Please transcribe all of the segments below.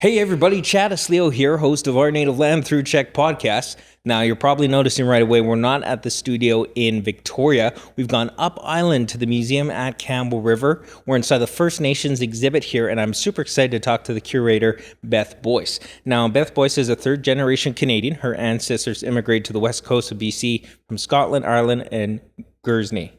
Hey everybody, Chadis Leo here, host of Our Native Land Through Check podcast. Now you're probably noticing right away we're not at the studio in Victoria. We've gone up island to the museum at Campbell River. We're inside the First Nations exhibit here, and I'm super excited to talk to the curator, Beth Boyce. Now, Beth Boyce is a third-generation Canadian. Her ancestors immigrated to the west coast of BC from Scotland, Ireland, and Guernsey.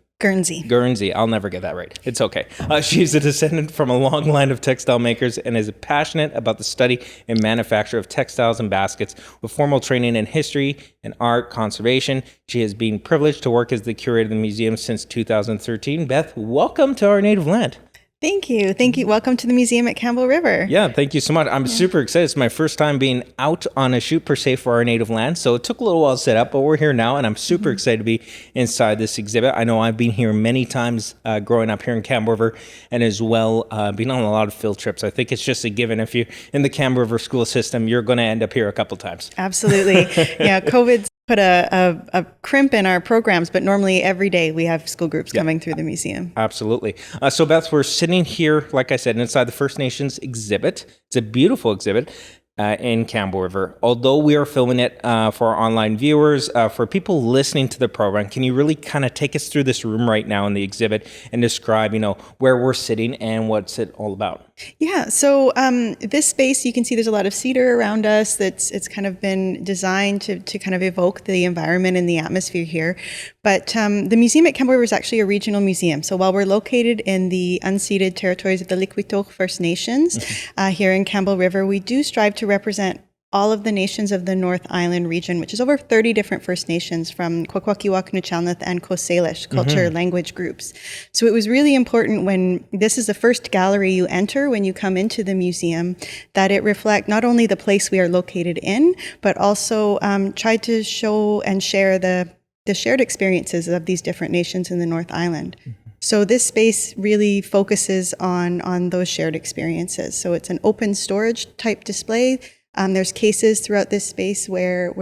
I'll never get that right. It's okay. She's a descendant from a long line of textile makers and is passionate about the study and manufacture of textiles and baskets with formal training in history and art conservation. She has been privileged to work as the curator of the museum since 2013. Beth, welcome to Our Native Land. Thank you. Welcome to the museum at Campbell River. Yeah, thank you so much. I'm super excited. It's my first time being out on a shoot per se for Our Native Land. So it took a little while to set up, but we're here now, and I'm super excited to be inside this exhibit. I know I've been here many times growing up here in Campbell River, and as well been on a lot of field trips. I think it's just a given. If you're in the Campbell River school system, you're going to end up here a couple times. Absolutely. Yeah, COVID's put a crimp in our programs, but normally every day we have school groups coming through the museum. Absolutely. So Beth, we're sitting here, like I said, inside the First Nations exhibit. It's a beautiful exhibit in Campbell River. Although we are filming it for our online viewers, for people listening to the program, can you really kind of take us through this room right now in the exhibit and describe, where we're sitting and what's it all about? Yeah, so this space, you can see there's a lot of cedar around us. It's kind of been designed to kind of evoke the environment and the atmosphere here. But the museum at Campbell River is actually a regional museum. So while we're located in the unceded territories of the Likwitoch First Nations here in Campbell River, we do strive to represent all of the nations of the North Island region, which is over 30 different First Nations from Kwakwaka'wakw, Nuu-chah-nulth, and Coast Salish culture language groups. So it was really important when this is the first gallery you enter when you come into the museum, that it reflect not only the place we are located in, but also try to show and share the shared experiences of these different nations in the North Island. So this space really focuses on those shared experiences. So it's an open storage type display. There's cases throughout this space where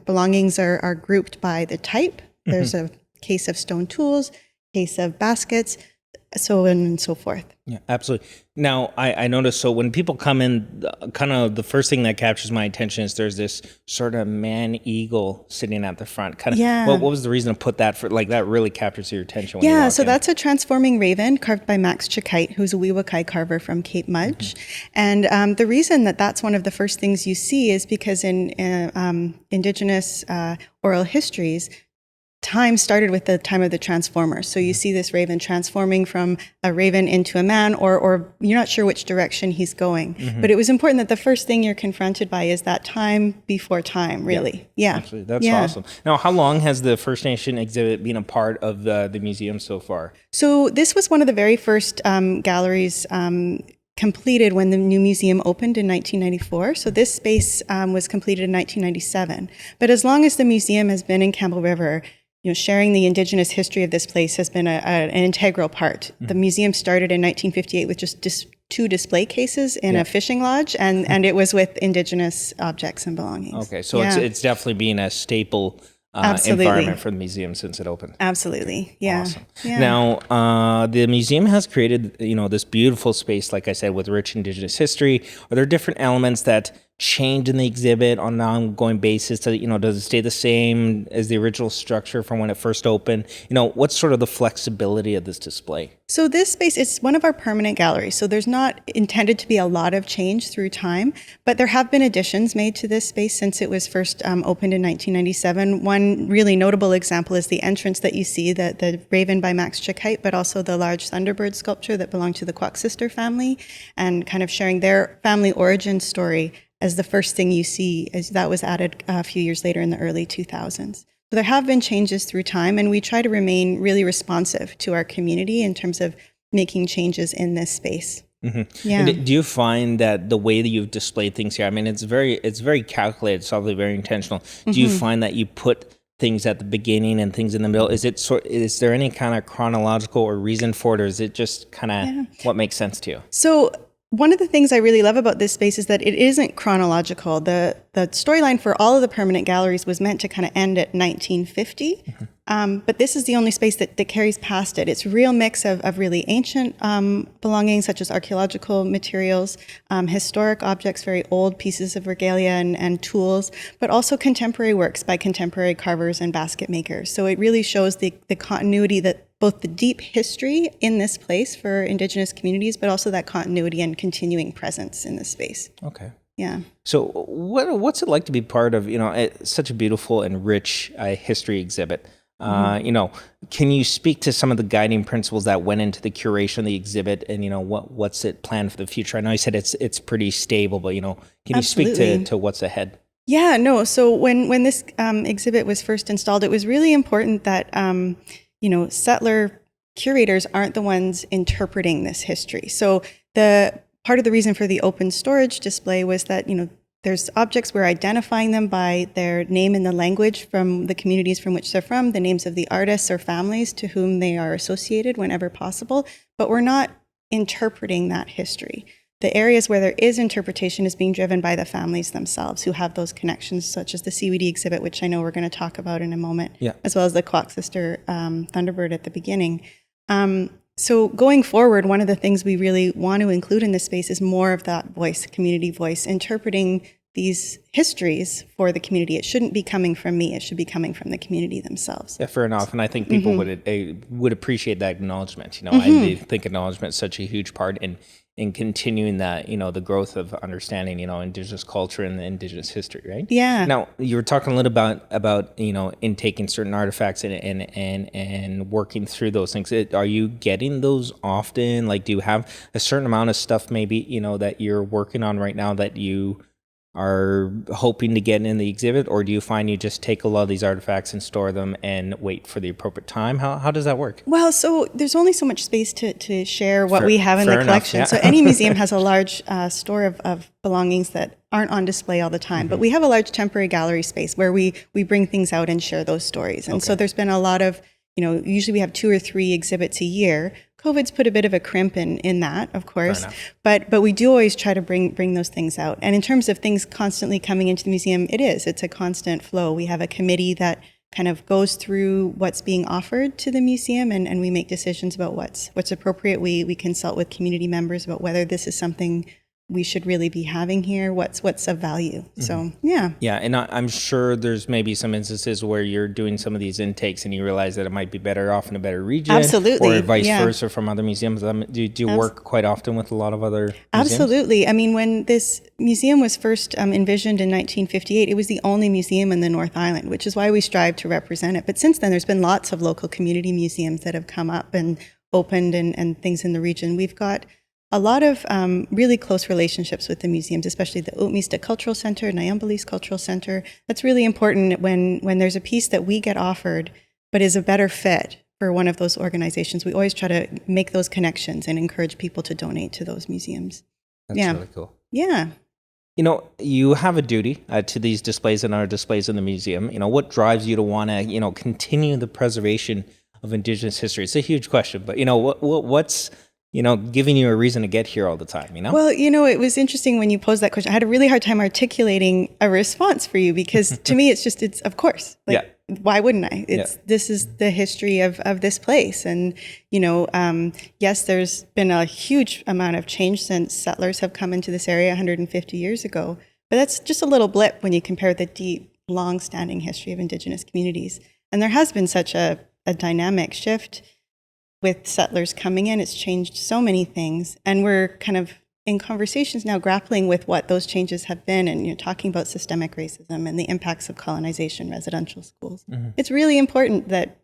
belongings are grouped by the type. There's a case of stone tools, case of baskets, so on and so forth. Yeah, absolutely. Now, I noticed, so when people come in, kind of the first thing that captures my attention is there's this sort of man-eagle sitting at the front. What was the reason to put that for, like, that really captures your attention when you walk in? That's a transforming raven carved by Max Chakite, who's a Weewakai carver from Cape Mudge. And the reason that's one of the first things you see is because in Indigenous oral histories, time started with the time of the transformers. So you see this raven transforming from a raven into a man, or you're not sure which direction he's going. But it was important that the first thing you're confronted by is that time before time, really. Yeah. Absolutely. That's awesome. Now, how long has the First Nation exhibit been a part of the museum so far? So this was one of the very first galleries completed when the new museum opened in 1994. So this space was completed in 1997. But as long as the museum has been in Campbell River, sharing the Indigenous history of this place has been an integral part. The museum started in 1958 with just two display cases in a fishing lodge, and it was with Indigenous objects and belongings. Okay, so it's definitely been a staple environment for the museum since it opened. Absolutely, yeah. Awesome. Yeah. Now, the museum has created, this beautiful space, like I said, with rich Indigenous history. Are there different elements that change in the exhibit on an ongoing basis? Does it stay the same as the original structure from when it first opened? What's sort of the flexibility of this display? So this space is one of our permanent galleries. So there's not intended to be a lot of change through time, but there have been additions made to this space since it was first opened in 1997. One really notable example is the entrance that you see, the raven by Max Chakite, but also the large thunderbird sculpture that belonged to the Kwak sister family, and kind of sharing their family origin story as the first thing you see, as that was added a few years later in the early 2000s. So there have been changes through time, and we try to remain really responsive to our community in terms of making changes in this space. Yeah. And do you find that the way that you've displayed things here, I mean, it's very calculated, it's obviously very intentional. Do you find that you put things at the beginning and things in the middle? Is there any kind of chronological or reason for it, or is it just kind of what makes sense to you? So one of the things I really love about this space is that it isn't chronological. The storyline for all of the permanent galleries was meant to kind of end at 1950. But this is the only space that carries past it. It's a real mix of really ancient belongings, such as archaeological materials, historic objects, very old pieces of regalia and tools, but also contemporary works by contemporary carvers and basket makers. So it really shows the continuity, that both the deep history in this place for Indigenous communities, but also that continuity and continuing presence in this space. Okay. Yeah. So what's it like to be part of, such a beautiful and rich history exhibit? Can you speak to some of the guiding principles that went into the curation of the exhibit, and what's it planned for the future? I know you said it's pretty stable, but can you Absolutely. speak to what's ahead? Yeah, no. So when this exhibit was first installed, it was really important that settler curators aren't the ones interpreting this history. So the part of the reason for the open storage display was that there's objects, we're identifying them by their name in the language from the communities from which they're from, the names of the artists or families to whom they are associated whenever possible, but we're not interpreting that history. The areas where there is interpretation is being driven by the families themselves who have those connections, such as the CWD exhibit, which I know we're going to talk about in a moment, as well as the Clock Sister Thunderbird at the beginning. So going forward, one of the things we really want to include in this space is more of that voice, community voice, interpreting these histories for the community. It shouldn't be coming from me. It should be coming from the community themselves. Yeah, fair enough. And I think people would appreciate that acknowledgement. I think acknowledgement is such a huge part in continuing that, the growth of understanding, Indigenous culture and the Indigenous history, right? Yeah. Now, you were talking a little about intaking certain artifacts and working through those things. Are you getting those often? Like, do you have a certain amount of stuff maybe, that you're working on right now that you are hoping to get in the exhibit, or do you find you just take a lot of these artifacts and store them and wait for the appropriate time? How does that work? Well, so there's only so much space to share what we have in the collection. Enough, yeah. So any museum has a large store of belongings that aren't on display all the time, but we have a large temporary gallery space where we bring things out and share those stories. And so there's been a lot of, usually we have 2 or 3 exhibits a year. COVID's put a bit of a crimp in that, of course, but we do always try to bring those things out. And in terms of things constantly coming into the museum, it's a constant flow. We have a committee that kind of goes through what's being offered to the museum, and we make decisions about what's appropriate. We consult with community members about whether this is something we should really be having here, what's of value. So, yeah. Yeah, and I'm sure there's maybe some instances where you're doing some of these intakes and you realize that it might be better off in a better region. Absolutely. Or vice versa from other museums. Do you work quite often with a lot of other museums? Absolutely. I mean, when this museum was first envisioned in 1958, it was the only museum in the North Island, which is why we strive to represent it. But since then, there's been lots of local community museums that have come up and opened and things in the region. We've got a lot of really close relationships with the museums, especially the Ootmeesta Cultural Center, Nyambalese Cultural Center. That's really important when there's a piece that we get offered, but is a better fit for one of those organizations. We always try to make those connections and encourage people to donate to those museums. That's really cool. Yeah. You have a duty to these displays and our displays in the museum. What drives you to want to, continue the preservation of Indigenous history? It's a huge question, but, what's giving you a reason to get here all the time, Well, it was interesting when you posed that question. I had a really hard time articulating a response for you because to me, it's of course. Why wouldn't I? This is the history of this place. And, yes, there's been a huge amount of change since settlers have come into this area 150 years ago. But that's just a little blip when you compare the deep, long-standing history of Indigenous communities. And there has been such a dynamic shift with settlers coming in. It's changed so many things. And we're kind of in conversations now grappling with what those changes have been and talking about systemic racism and the impacts of colonization, residential schools. It's really important that,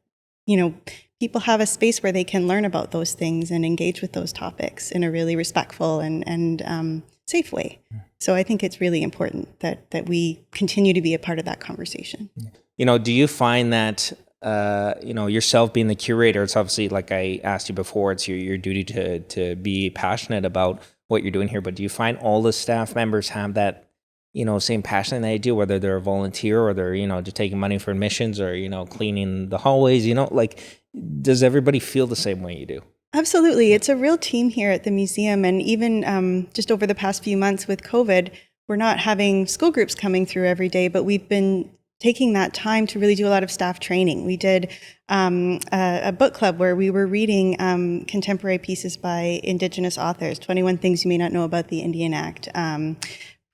people have a space where they can learn about those things and engage with those topics in a really respectful and safe way. So I think it's really important that we continue to be a part of that conversation. Do you find that yourself being the curator, it's obviously, like I asked you before, it's your duty to be passionate about what you're doing here, but do you find all the staff members have that, same passion that they do, whether they're a volunteer or they're, just taking money for admissions or, cleaning the hallways, does everybody feel the same way you do? Absolutely. It's a real team here at the museum. And even just over the past few months with COVID, we're not having school groups coming through every day, but we've been taking that time to really do a lot of staff training. We did a book club where we were reading contemporary pieces by Indigenous authors, 21 Things You May Not Know About the Indian Act,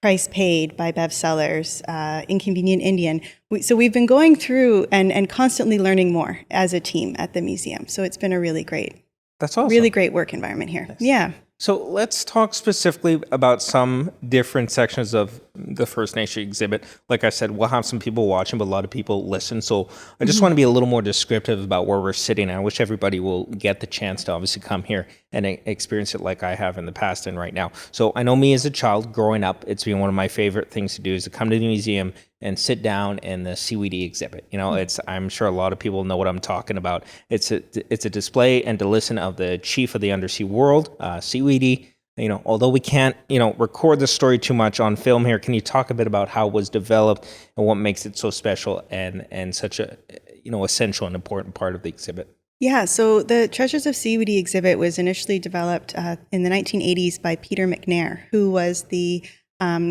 Price Paid by Bev Sellers, Inconvenient Indian. So we've been going through and constantly learning more as a team at the museum. So it's been a really great, That's awesome. really great work environment here. Nice. Yeah. So let's talk specifically about some different sections of the First Nation exhibit. Like I said, we'll have some people watching, but a lot of people listen. So I just want to be a little more descriptive about where we're sitting. I wish everybody will get the chance to obviously come here and experience it like I have in the past and right now. So I know me as a child growing up, it's been one of my favorite things to do is to come to the museum and sit down in the CWD exhibit. You know, I'm sure a lot of people know what I'm talking about. It's a display and to listen of the chief of the undersea world, CWD. You know, although we can't, record the story too much on film here, can you talk a bit about how it was developed and what makes it so special and such a, essential and important part of the exhibit? Yeah, so the Treasures of CWD exhibit was initially developed in the 1980s by Peter McNair, who was the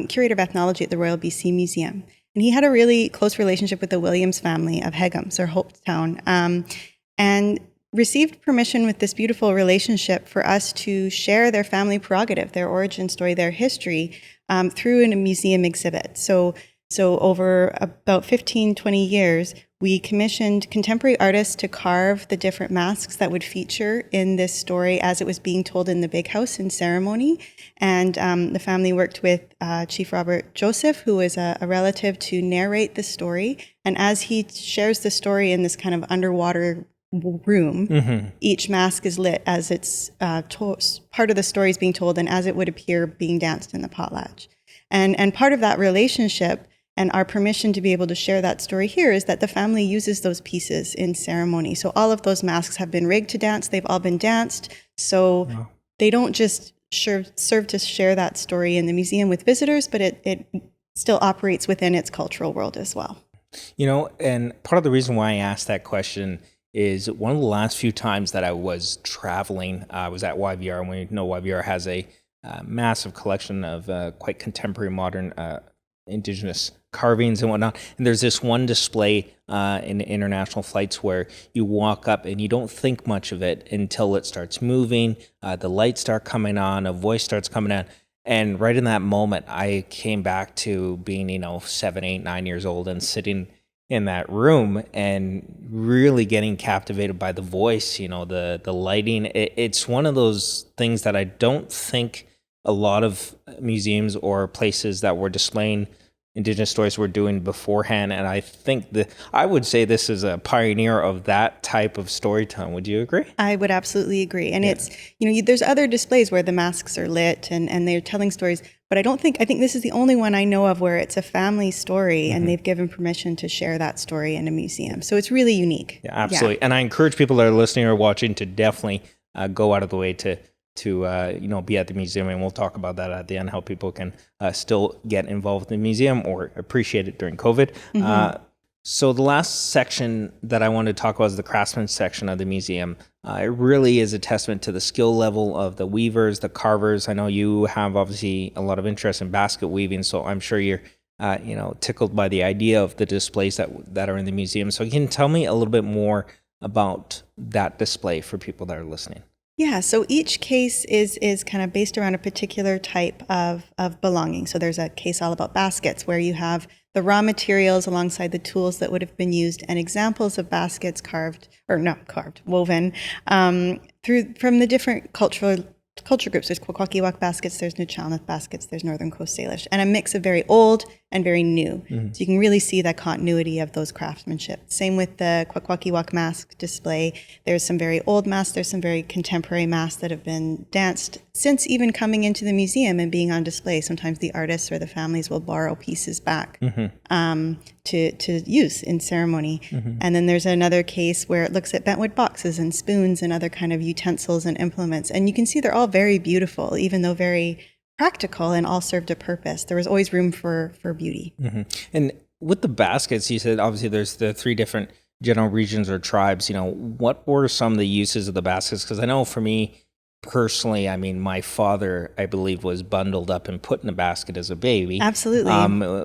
curator of ethnology at the Royal BC Museum. And he had a really close relationship with the Williams family of Hegums, or Hopetown, and received permission with this beautiful relationship for us to share their family prerogative, their origin story, their history through a museum exhibit. So over about 15, 20 years, we commissioned contemporary artists to carve the different masks that would feature in this story as it was being told in the big house in ceremony. And the family worked with Chief Robert Joseph, who is a relative, to narrate the story. And as he shares the story in this kind of underwater room, each mask is lit as it's part of the story is being told and as it would appear being danced in the potlatch. And part of that relationship and our permission to be able to share that story here is that the family uses those pieces in ceremony. So all of those masks have been rigged to dance. They've all been danced. So they don't just serve to share that story in the museum with visitors, but it still operates within its cultural world as well. And part of the reason why I asked that question is one of the last few times that I was traveling, I was at YVR, and we know YVR has a massive collection of quite contemporary, modern Indigenous carvings and whatnot. And there's this one display in international flights where you walk up and you don't think much of it until it starts moving, the lights start coming on, a voice starts coming on. And right in that moment, I came back to being, 7, 8, 9 years old and sitting in that room and really getting captivated by the voice, the lighting. It's one of those things that I don't think a lot of museums or places that were displaying Indigenous stories were doing beforehand. And I think I would say this is a pioneer of that type of storytelling. Would you agree? I would absolutely agree. And it's, there's other displays where the masks are lit and they're telling stories, but I think this is the only one I know of where it's a family story and they've given permission to share that story in a museum. So it's really unique. Yeah, absolutely. Yeah. And I encourage people that are listening or watching to definitely go out of the way to be at the museum, and we'll talk about that at the end, how people can still get involved in the museum or appreciate it during COVID. So the last section that I wanted to talk about is the craftsman section of the museum. It really is a testament to the skill level of the weavers, the carvers. I know you have obviously a lot of interest in basket weaving, so I'm sure you're tickled by the idea of the displays that are in the museum. So can you tell me a little bit more about that display for people that are listening? Yeah, so each case is kind of based around a particular type of belonging. So there's a case all about baskets where you have the raw materials alongside the tools that would have been used and examples of baskets woven from the different culture groups. There's Kwakwaka'wakw baskets, there's Nuu-chah-nulth baskets, there's Northern Coast Salish, and a mix of very old and very new. So you can really see that continuity of those craftsmanship. Same with the Kwakwaka'wakw mask display. There's some very old masks, there's some very contemporary masks that have been danced since even coming into the museum and being on display. Sometimes the artists or the families will borrow pieces back to use in ceremony. And then there's another case where it looks at bentwood boxes and spoons and other kind of utensils and implements. And you can see they're all very beautiful, even though very practical and all served a purpose. There was always room for beauty. And with the baskets, you said obviously there's the 3 different general regions or tribes. What were some of the uses of the baskets? Because I know for me personally, I mean, my father, I believe, was bundled up and put in a basket as a baby. Absolutely.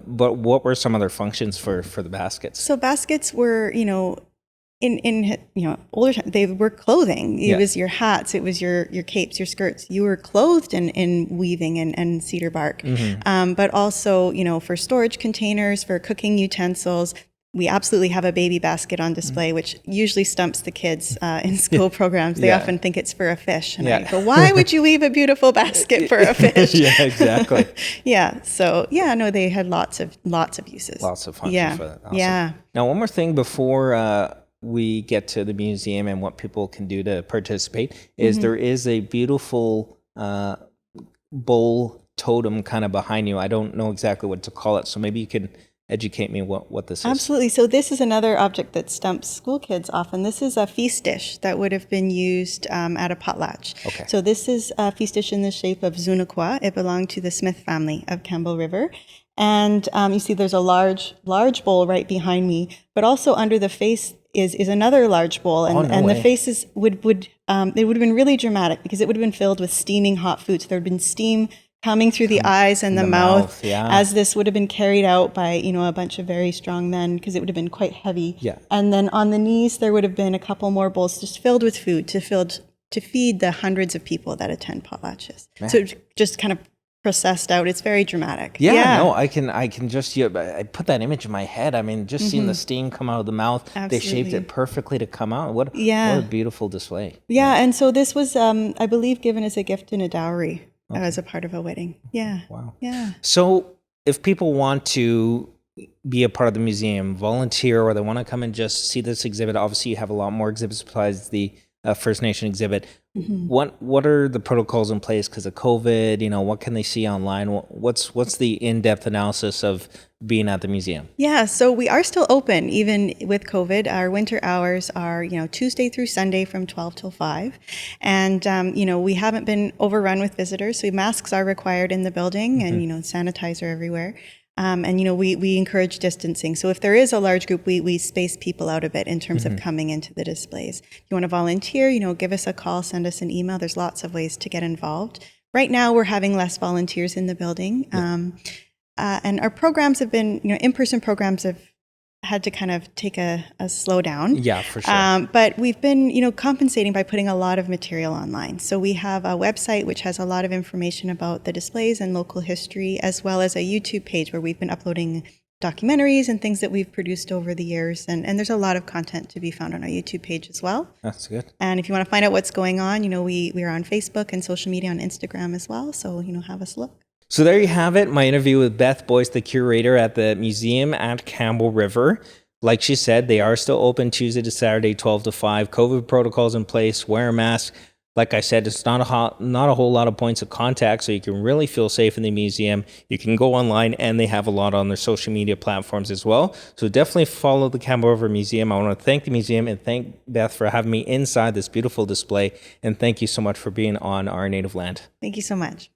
But what were some other functions for the baskets? So baskets were, in older time, they were clothing. It was your hats, it was your capes, your skirts. You were clothed in weaving and cedar bark. But also, for storage containers, for cooking utensils. We absolutely have a baby basket on display, which usually stumps the kids in school programs. They often think it's for a fish. And I go, why would you weave a beautiful basket for a fish? Yeah, exactly. So they had lots of uses. Lots of functions for that. Awesome. Yeah. Now, one more thing before we get to the museum and what people can do to participate is there is a beautiful bowl totem kind of behind you. I don't know exactly what to call it, so maybe you can educate me what this is. Absolutely. So this is another object that stumps school kids often. This is a feast dish that would have been used at a potlatch. Okay. So this is a feast dish in the shape of Zunaqua. It belonged to the Smith family of Campbell River. And you see there's a large bowl right behind me, but also under the face is another large bowl. And the faces would have been really dramatic because it would have been filled with steaming hot food. So there had been steam coming through the eyes and the mouth as this would have been carried out by, a bunch of very strong men because it would have been quite heavy. Yeah. And then on the knees, there would have been a couple more bowls just filled with food to feed the hundreds of people that attend potlatches. Man. So it just kind of processed out. It's very dramatic. No, I can just, I put that image in my head. I mean, just seeing the steam come out of the mouth. Absolutely. They shaped it perfectly to come out. What a beautiful display. Yeah. And so this was, I believe, given as a gift in a dowry. As a part of a wedding. Yeah. Wow. Yeah. So if people want to be a part of the museum, volunteer, or they want to come and just see this exhibit, obviously you have a lot more exhibits besides the First Nation exhibit. What are the protocols in place because of COVID? What can they see online? What's the in-depth analysis of being at the museum? Yeah, so we are still open even with COVID. Our winter hours are, Tuesday through Sunday from 12 till 5. And, we haven't been overrun with visitors. So masks are required in the building and, sanitizer everywhere. And, we encourage distancing. So if there is a large group, we space people out a bit in terms of coming into the displays. If you want to volunteer, give us a call, send us an email. There's lots of ways to get involved. Right now, we're having less volunteers in the building. And our programs have been, in-person programs have had to kind of take a slowdown. Yeah, for sure. But we've been, compensating by putting a lot of material online. So we have a website which has a lot of information about the displays and local history, as well as a YouTube page where we've been uploading documentaries and things that we've produced over the years. And there's a lot of content to be found on our YouTube page as well. That's good. And if you want to find out what's going on, we are on Facebook and social media on Instagram as well. So, have us look. So there you have it, my interview with Beth Boyce, the curator at the museum at Campbell River. Like she said, they are still open Tuesday to Saturday, 12 to 5. COVID protocols in place, wear a mask. Like I said, it's not a whole lot of points of contact, so you can really feel safe in the museum. You can go online, and they have a lot on their social media platforms as well. So definitely follow the Campbell River Museum. I want to thank the museum and thank Beth for having me inside this beautiful display. And thank you so much for being on Our Native Land. Thank you so much.